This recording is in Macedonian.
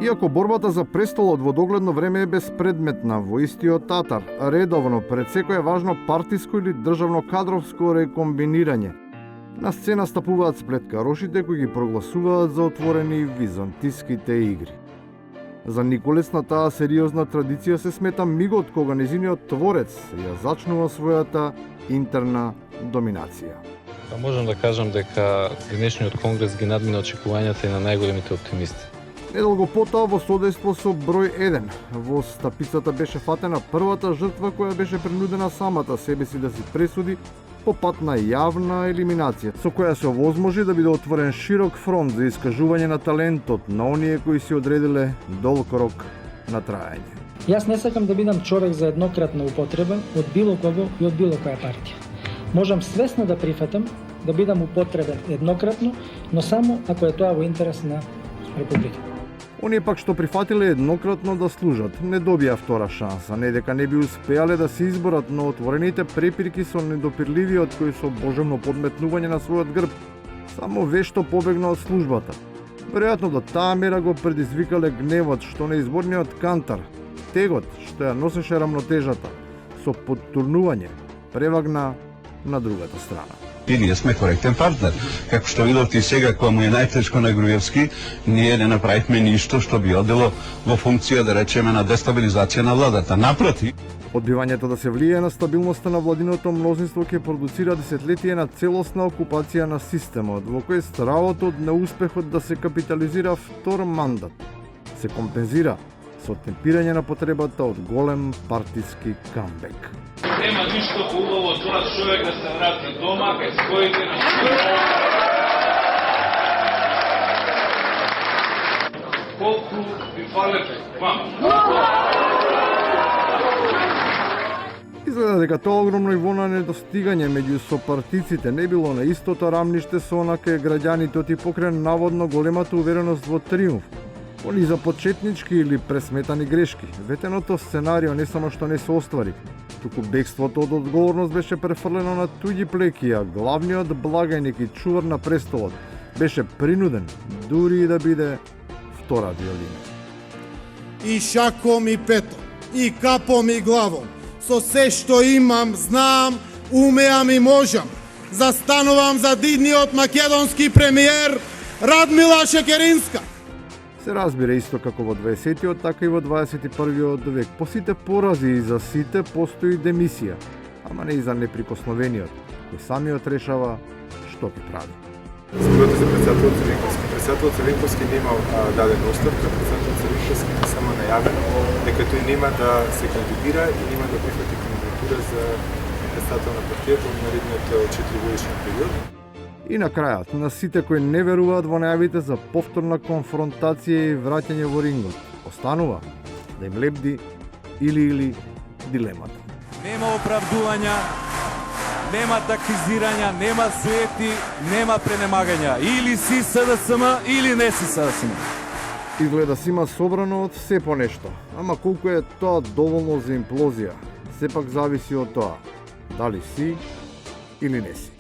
Иако борбата за престолот во догледно време е безпредметна, во истиот Татар редовно пред секое важно партиско или државно кадровско рекомбинирање на сцена стапуваат сплеткарошите кои ги прогласуваат за отворени византиските игри. За Николец на таа сериозна традиција се смета мигот кога незиниот творец ја зачнува својата интерна доминација. Можам да кажам дека денешниот конгрес ги надмина очекувањата и на најголемите оптимисти. Недолго потоа во содејство со број 1 во стапицата беше фатена првата жртва која беше принудена самата себе си да си пресуди по пат на јавна елиминација, со која се овозможи да биде отворен широк фронт за искажување на талентот на оние кои си одредиле долг рок на трајање. Јас не сакам да бидам човек за еднократна употреба од било кого и од било која партија. Можам свесно да прифатам да бидам употребен еднократно, но само ако е тоа во интерес на Републиката. Оние пак што прифатиле еднократно да служат, не добија втора шанса, не дека не би успеале да се изборат, но отворените препирки со недопирливиот кој со божевно подметнување на својот грб само вешто побегна од службата. Веројатно до таа мера го предизвикале гневот што неизборниот кантар, тегот што ја носеше рамнотежата, со подтурнување превагна на другата страна. И ние сме коректен партнер. Како што видовте и сега, кога му е најтешко на Груевски, ние не направивме ништо што би одело во функција, да речеме, на дестабилизација на владата. Напротив, одбивањето да се влие на стабилноста на владиното мнозинство ќе продуцира десетлетие на целосна окупација на системот, во кој стравот од неуспехот да се капитализира втор мандат се компензира со темпирање на потребата од голем партиски камбек. Нема ништо поубаво од тоа човек да се врати дома, кај своите на колку ви фалете вам? Изгледа дека тоа огромно ниво на недостигање меѓу сопартиците не било на истото рамниште со она кај граѓаните оти покрај наводно големата увереност во триумф. Они за почетнички или пресметани грешки. Ветеното сценарио не само што не се оствари, туку бегството од одговорност беше префрлено на туѓи плеки, а главниот благајник и чувар на престолот беше принуден дури и да биде втора виолина. И шаком и петом, и капом и главом, со се што имам, знам, умеам и можам, застанувам за дидниот македонски премиер Радмила Шекеринска. Се разбира исто како во 20-тиот, така и во 21-виот век. По сите порази и за сите постои демисија, ама не и за неприкосновениот, кој самиот решава што ќе прави. Зборот за председателот Црвинковски. Председателот Црвинковски немал даден оставка, председателот Црвинковски не само најавен дека тој нема да се кандидира и нема да прифати кандидатура за председател на партијата во наредниот 4-годишен период. И на крајот, на сите кои не веруваат во најавите за повторна конфронтација и враќање во рингот, останува да им лебди или дилемата. Нема оправдувања, нема тактизирања, нема суети, нема пренемагања. Или си СДСМ, или не си СДСМ. Изгледа си има собрано од се по нешто, ама колку е тоа доволно за имплозија, сепак зависи од тоа, дали си или не си.